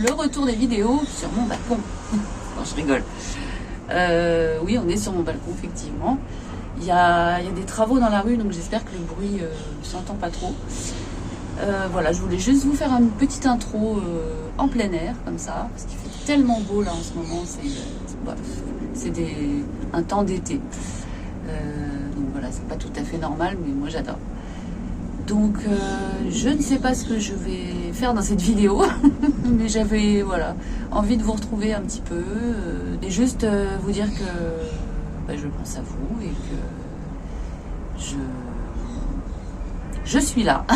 Le retour des vidéos sur mon balcon. Non, je rigole. Oui, on est sur mon balcon, effectivement. Il y a des travaux dans la rue, donc j'espère que le bruit ne s'entend pas trop. Voilà, je voulais juste vous faire une petite intro en plein air, comme ça, parce qu'il fait tellement beau là en ce moment. C'est un temps d'été. Donc voilà, c'est pas tout à fait normal, mais moi j'adore. Donc je ne sais pas ce que je vais faire dans cette vidéo, mais j'avais envie de vous retrouver un petit peu et juste vous dire que je pense à vous et que je suis là.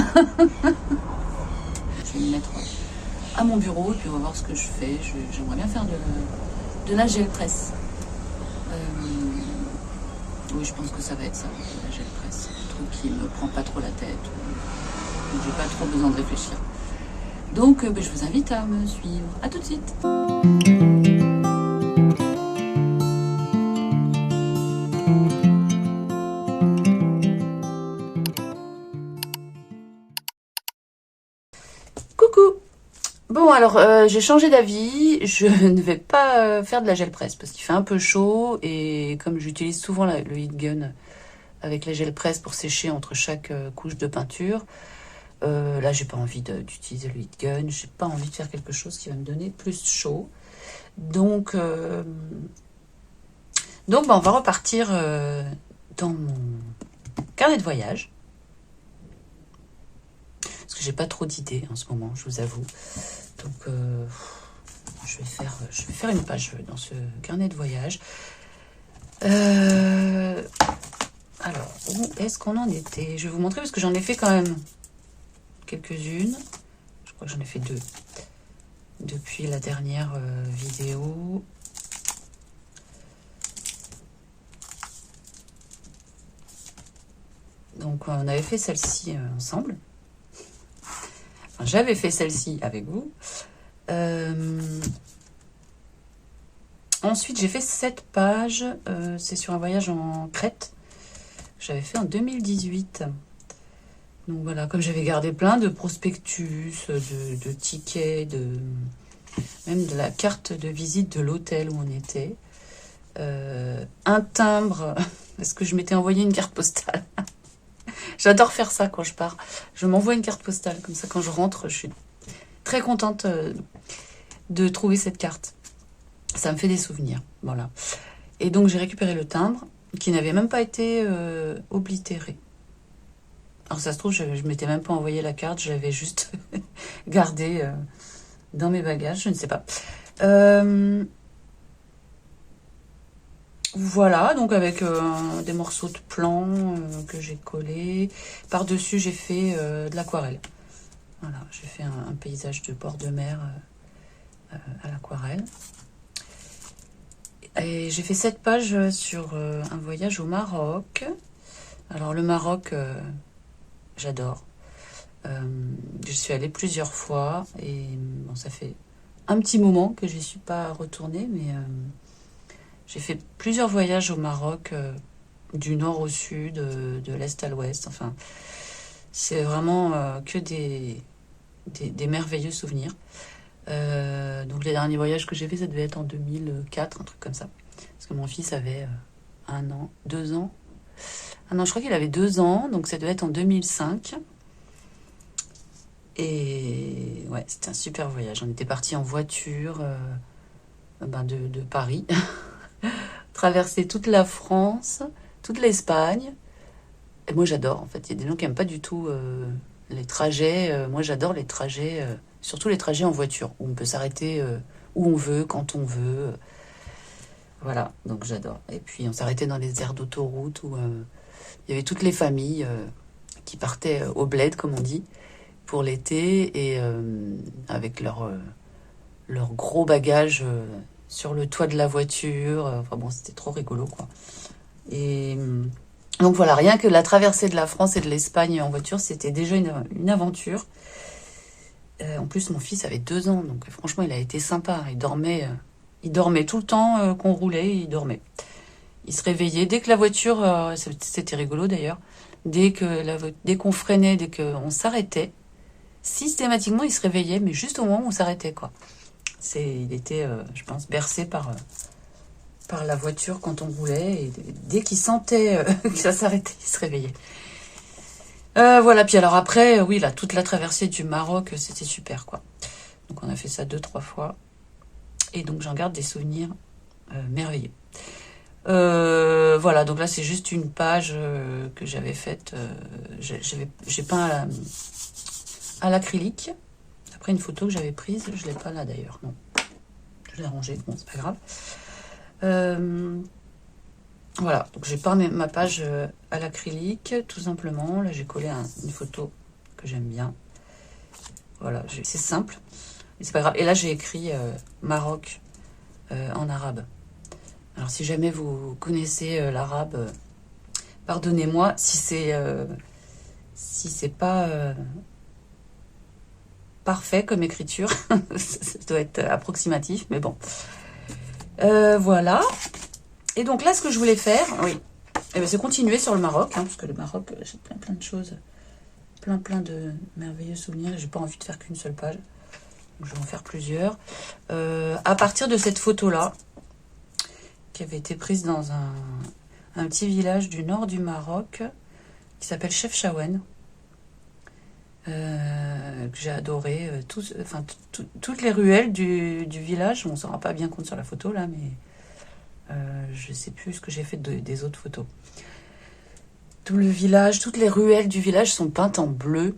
Je vais me mettre à mon bureau et puis on va voir ce que je fais. J'aimerais bien faire de la gel presse. Oui, je pense que ça va être ça, la gel presse. Un truc qui me prend pas trop la tête, où j'ai pas trop besoin de réfléchir. Donc, je vous invite à me suivre. À tout de suite. Coucou. Bon, alors, j'ai changé d'avis. Je ne vais pas faire de la gel presse parce qu'il fait un peu chaud et comme j'utilise souvent le heat gun avec la gel presse pour sécher entre chaque couche de peinture, là j'ai pas envie d'utiliser le heat gun, j'ai pas envie de faire quelque chose qui va me donner plus chaud. Donc on va repartir dans mon carnet de voyage. Parce que j'ai pas trop d'idées en ce moment, je vous avoue. Donc je vais faire une page dans ce carnet de voyage. Alors, où est-ce qu'on en était? Je vais vous montrer parce que j'en ai fait quand même quelques-unes. Je crois que j'en ai fait 2 depuis la dernière vidéo. Donc, on avait fait celle-ci ensemble. Enfin, j'avais fait celle-ci avec vous. Ensuite, j'ai fait 7 pages. C'est sur un voyage en Crète. J'avais fait en 2018. Donc voilà, comme j'avais gardé plein de prospectus, de tickets, même de la carte de visite de l'hôtel où on était. Un timbre, parce que je m'étais envoyé une carte postale. J'adore faire ça quand je pars. Je m'envoie une carte postale, comme ça quand je rentre, je suis très contente de trouver cette carte. Ça me fait des souvenirs, voilà. Et donc j'ai récupéré le timbre, qui n'avait même pas été oblitéré. Alors ça se trouve, je m'étais même pas envoyé la carte, je l'avais juste gardé dans mes bagages, je ne sais pas. Voilà, donc avec des morceaux de plan que j'ai collés. Par-dessus, j'ai fait de l'aquarelle. Voilà, j'ai fait un paysage de bord de mer à l'aquarelle. Et j'ai fait 7 pages sur un voyage au Maroc. Alors le Maroc, j'adore. Je suis allée plusieurs fois et bon, ça fait un petit moment que je n'y suis pas retournée, mais j'ai fait plusieurs voyages au Maroc, du nord au sud, de l'est à l'ouest. Enfin, c'est vraiment que des merveilleux souvenirs. Donc les derniers voyages que j'ai fait, ça devait être en 2004, un truc comme ça. Parce que mon fils avait 1 an, 2 ans. Ah non, je crois qu'il avait 2 ans, donc ça devait être en 2005. Et ouais, c'était un super voyage. On était partis en voiture de Paris, traverser toute la France, toute l'Espagne. Et moi j'adore, en fait. Il y a des gens qui n'aiment pas du tout les trajets. Moi j'adore les trajets, surtout les trajets en voiture, où on peut s'arrêter où on veut, quand on veut. Voilà, donc j'adore. Et puis on s'arrêtait dans les aires d'autoroute où il y avait toutes les familles qui partaient au bled, comme on dit, pour l'été, et avec leur gros bagages sur le toit de la voiture. Enfin bon, c'était trop rigolo, quoi. Et donc voilà, rien que la traversée de la France et de l'Espagne en voiture, c'était déjà une aventure. En plus, mon fils avait 2 ans, donc franchement, il a été sympa. Il dormait tout le temps qu'on roulait, il dormait. Il se réveillait dès que la voiture, c'était rigolo d'ailleurs, dès qu'on freinait, dès qu'on s'arrêtait, systématiquement il se réveillait, mais juste au moment où on s'arrêtait, quoi. Il était, je pense, bercé par la voiture quand on roulait. Et dès qu'il sentait que ça s'arrêtait, il se réveillait. Voilà, puis alors après, oui, là, toute la traversée du Maroc, c'était super, quoi. Donc on a fait ça 2-3 fois. Et donc j'en garde des souvenirs merveilleux. Voilà, donc là c'est juste une page que j'avais faite. J'ai peint à l'acrylique. Après une photo que j'avais prise, je l'ai pas là d'ailleurs, non. Je l'ai rangée, bon c'est pas grave. Voilà, donc j'ai peint ma page à l'acrylique, tout simplement. Là j'ai collé une photo que j'aime bien. Voilà, c'est simple, mais c'est pas grave. Et là j'ai écrit Maroc en arabe. Alors si jamais vous connaissez l'arabe, pardonnez-moi si c'est pas parfait comme écriture. Ça doit être approximatif, mais bon. Voilà. Et donc là, ce que je voulais faire, oui, c'est continuer sur le Maroc, parce que le Maroc, j'ai plein de choses, plein de merveilleux souvenirs. J'ai pas envie de faire qu'une seule page, donc je vais en faire plusieurs. À partir de cette photo-là, qui avait été prise dans un petit village du nord du Maroc, qui s'appelle Chefchaouen, que j'ai adoré. Toutes les ruelles du village, on ne s'en rend pas bien compte sur la photo là, mais je ne sais plus ce que j'ai fait des autres photos. Tout le village, toutes les ruelles du village sont peintes en bleu.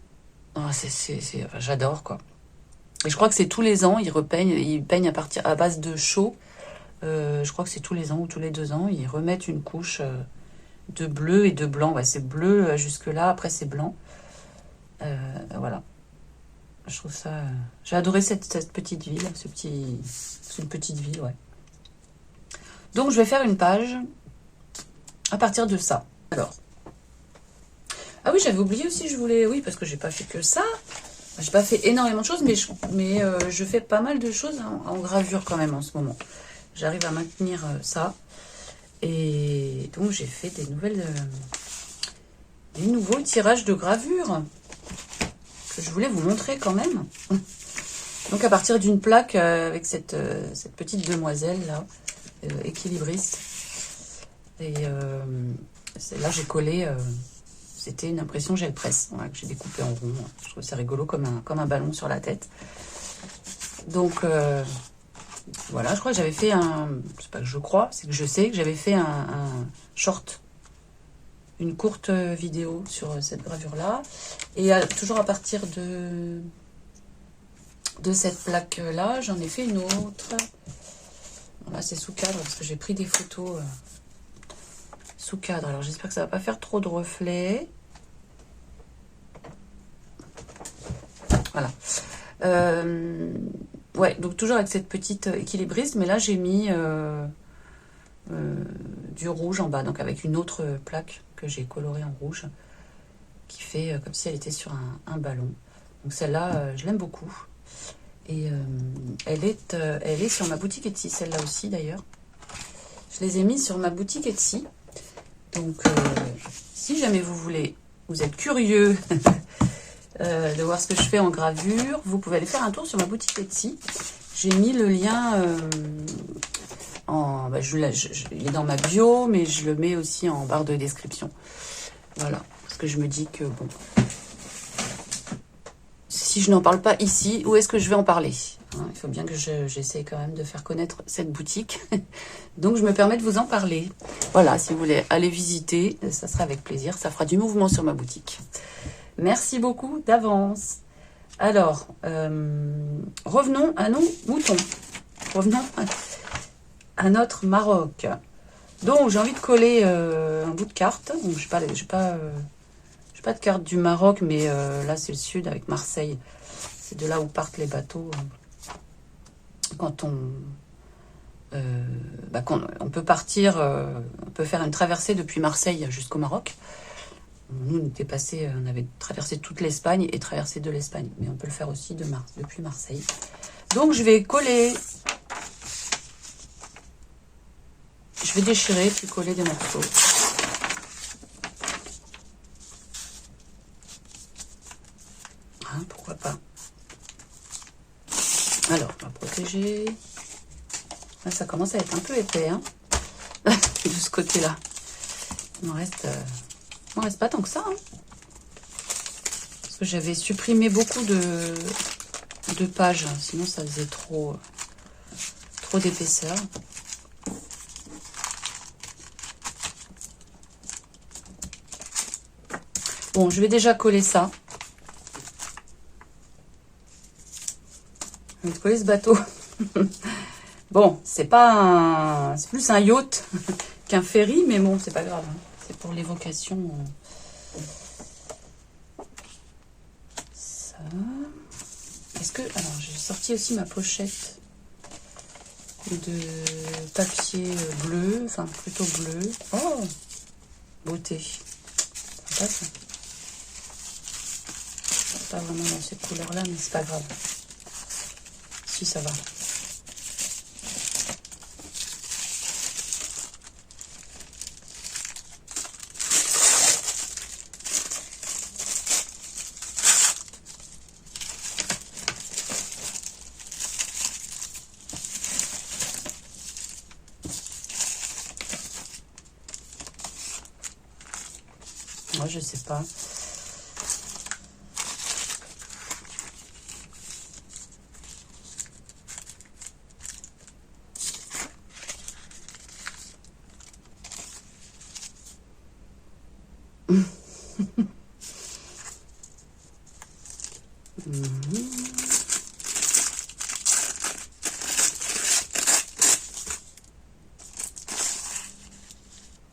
J'adore quoi. Et je crois que c'est tous les ans, ils peignent à base de chaux. Je crois que c'est tous les ans ou tous les 2 ans, ils remettent une couche de bleu et de blanc. Ouais, c'est bleu jusque là, après c'est blanc. Voilà. Je trouve ça. J'ai adoré cette petite ville, c'est une petite ville, ouais. Donc je vais faire une page à partir de ça. Alors. Ah oui, j'avais oublié aussi, oui, parce que j'ai pas fait que ça. J'ai pas fait énormément de choses, mais je fais pas mal de choses en gravure quand même en ce moment. J'arrive à maintenir ça. Et donc j'ai fait des nouveaux tirages de gravure que je voulais vous montrer quand même. Donc à partir d'une plaque avec cette petite demoiselle là, équilibriste. Et là j'ai collé, c'était une impression gel presse, voilà, que j'ai découpé en rond. Je trouve ça rigolo comme un ballon sur la tête. Donc voilà, je crois que j'avais fait c'est pas que je crois, c'est que je sais que j'avais fait un short, une courte vidéo sur cette gravure là. Et toujours à partir de cette plaque là, j'en ai fait une autre. Là c'est sous cadre parce que j'ai pris des photos sous cadre. Alors j'espère que ça va pas faire trop de reflets. Voilà. Ouais, donc toujours avec cette petite équilibriste, mais là j'ai mis du rouge en bas, donc avec une autre plaque que j'ai colorée en rouge, qui fait comme si elle était sur un ballon. Donc celle-là, je l'aime beaucoup. Et elle est sur ma boutique Etsy, celle-là aussi d'ailleurs. Je les ai mis sur ma boutique Etsy. Donc si jamais vous êtes curieux de voir ce que je fais en gravure, vous pouvez aller faire un tour sur ma boutique Etsy. J'ai mis le lien il est dans ma bio, mais je le mets aussi en barre de description. Voilà, parce que je me dis que bon, si je n'en parle pas ici, où est-ce que je vais en parler, hein? Il faut bien que j'essaie quand même de faire connaître cette boutique. Donc je me permets de vous en parler. Voilà, si vous voulez aller visiter, ça sera avec plaisir. Ça fera du mouvement sur ma boutique. Merci beaucoup d'avance. Alors, revenons à nos moutons. Revenons à notre Maroc. Donc, j'ai envie de coller un bout de carte. Donc, j'ai pas de carte du Maroc, mais là, c'est le sud avec Marseille. C'est de là où partent les bateaux. Quand on peut partir, on peut faire une traversée depuis Marseille jusqu'au Maroc. Nous, on avait traversé toute l'Espagne et traversé de l'Espagne. Mais on peut le faire aussi depuis Marseille. Donc, je vais coller. Je vais déchirer puis coller des morceaux. Hein, pourquoi pas. Alors, on va protéger mélanger. Là, ça commence à être un peu épais, hein, de ce côté-là. Il m'en reste pas tant que ça, hein. Parce que j'avais supprimé beaucoup de pages, sinon ça faisait trop d'épaisseur. Bon, je vais déjà coller ça. Je vais coller ce bateau. Bon, c'est plus un yacht qu'un ferry, mais bon, c'est pas grave, hein. C'est pour l'évocation. Ça. Est-ce que... Alors, j'ai sorti aussi ma pochette de papier bleu, enfin plutôt bleu. Oh, beauté. Sympa ça. Pas vraiment dans cette couleur-là, mais c'est pas grave. Si, ça va. Moi, je sais pas.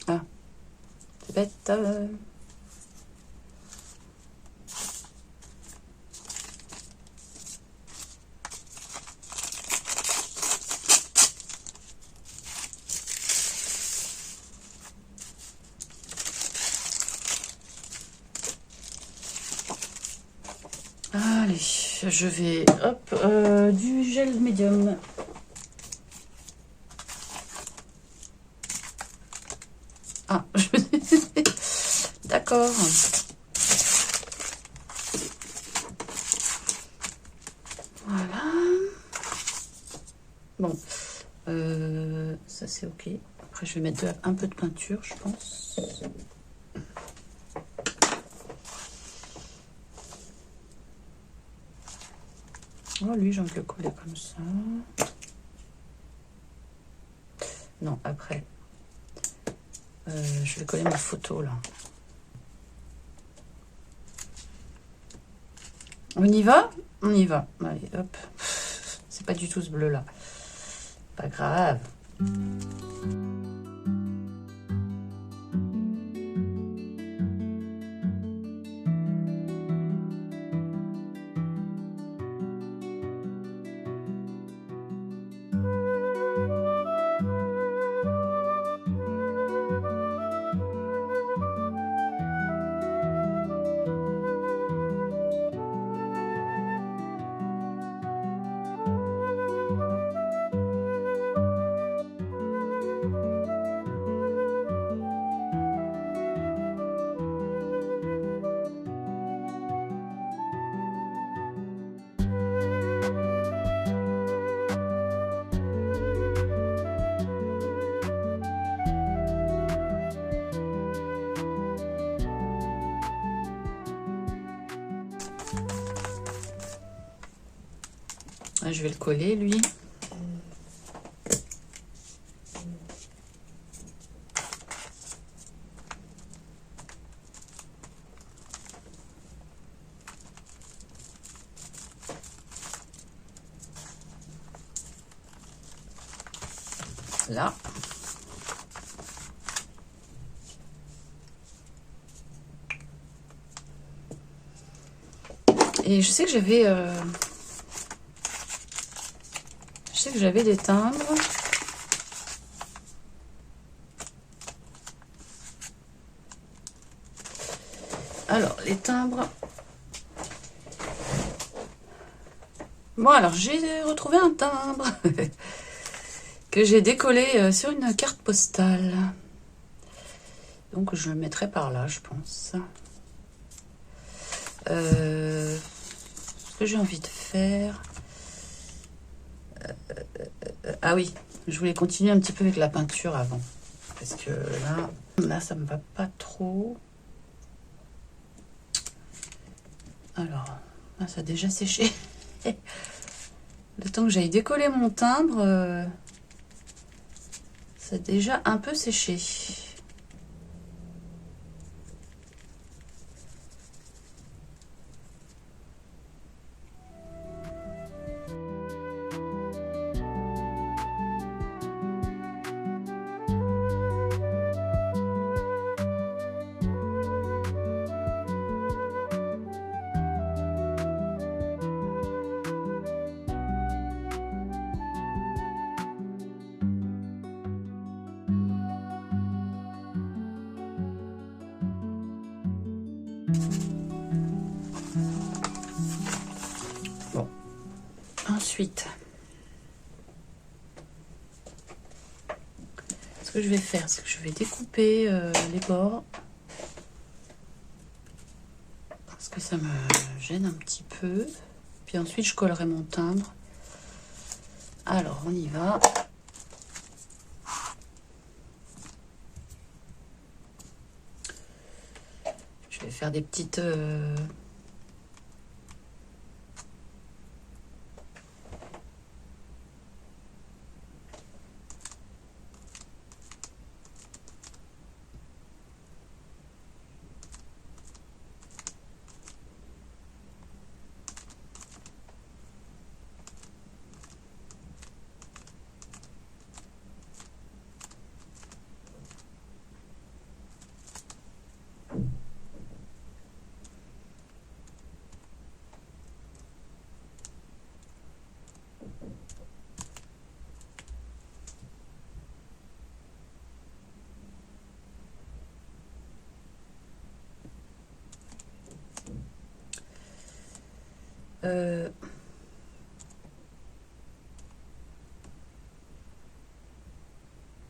Ah, c'est bête. Allez, je vais, hop, du gel médium. Ah, d'accord. Voilà. Bon, ça c'est ok. Après, je vais mettre un peu de peinture, je pense. Oh, lui, j'ai envie de le coller comme ça. Non, après, je vais coller ma photo, là. On y va? On y va. Allez, hop. C'est pas du tout ce bleu-là. Pas grave. Ah, je vais le coller, lui. Là. Et je sais que j'avais des timbres. Alors, les timbres. Bon, alors, j'ai retrouvé un timbre que j'ai décollé sur une carte postale. Donc, je le mettrai par là, je pense. Ce que j'ai envie de faire... Ah oui, je voulais continuer un petit peu avec la peinture avant. Parce que là ça me va pas trop. Alors, là, ça a déjà séché. Le temps que j'aille décoller mon timbre, ça a déjà un peu séché. Bon, ensuite, ce que je vais faire, c'est que je vais découper les bords. Parce que ça me gêne un petit peu. Puis ensuite, je collerai mon timbre. Alors, on y va. Je vais faire des petites...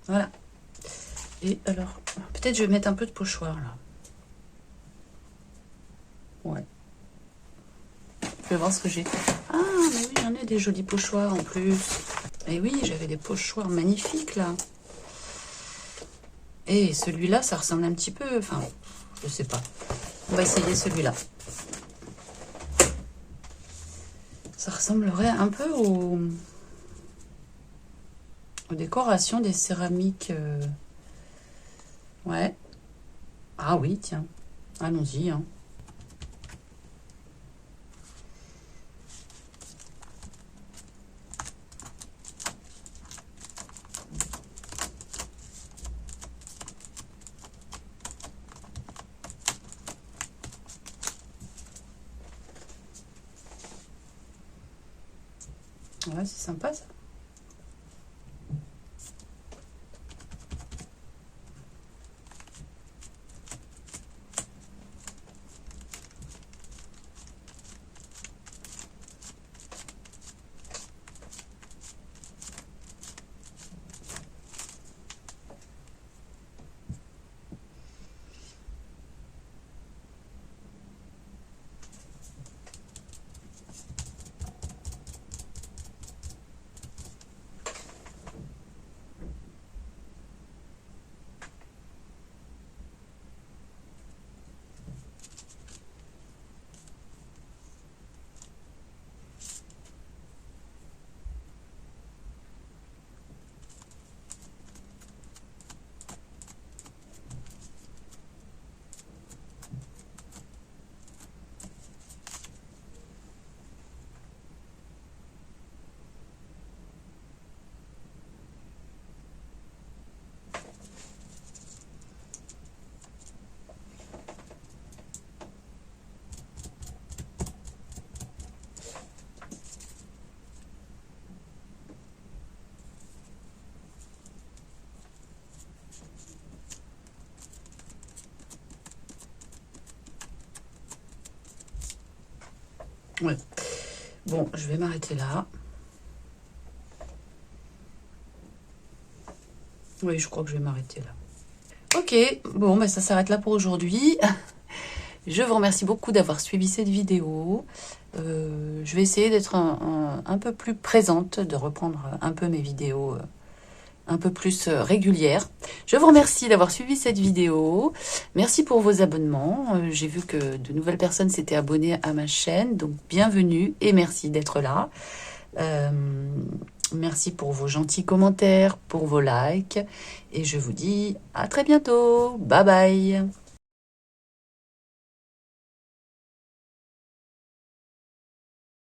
voilà. Et alors, peut-être je vais mettre un peu de pochoir là. Ouais. Je vais voir ce que j'ai. Ah, mais oui, j'en ai des jolis pochoirs en plus. Et oui, j'avais des pochoirs magnifiques là. Et celui-là, ça ressemble un petit peu... Enfin, je sais pas. On va essayer celui-là. Ça ressemblerait un peu aux décorations des céramiques. Ouais. Ah oui, tiens. Allons-y. Hein. Ouais, c'est sympa ça. Ouais. Bon, je vais m'arrêter là. Oui, je crois que je vais m'arrêter là. Ok, bon, bah, ça s'arrête là pour aujourd'hui. Je vous remercie beaucoup d'avoir suivi cette vidéo. Je vais essayer d'être un peu plus présente, de reprendre un peu mes vidéos un peu plus régulières. Je vous remercie d'avoir suivi cette vidéo. Merci pour vos abonnements. J'ai vu que de nouvelles personnes s'étaient abonnées à ma chaîne, donc bienvenue et merci d'être là. Merci pour vos gentils commentaires, pour vos likes et je vous dis à très bientôt. Bye bye.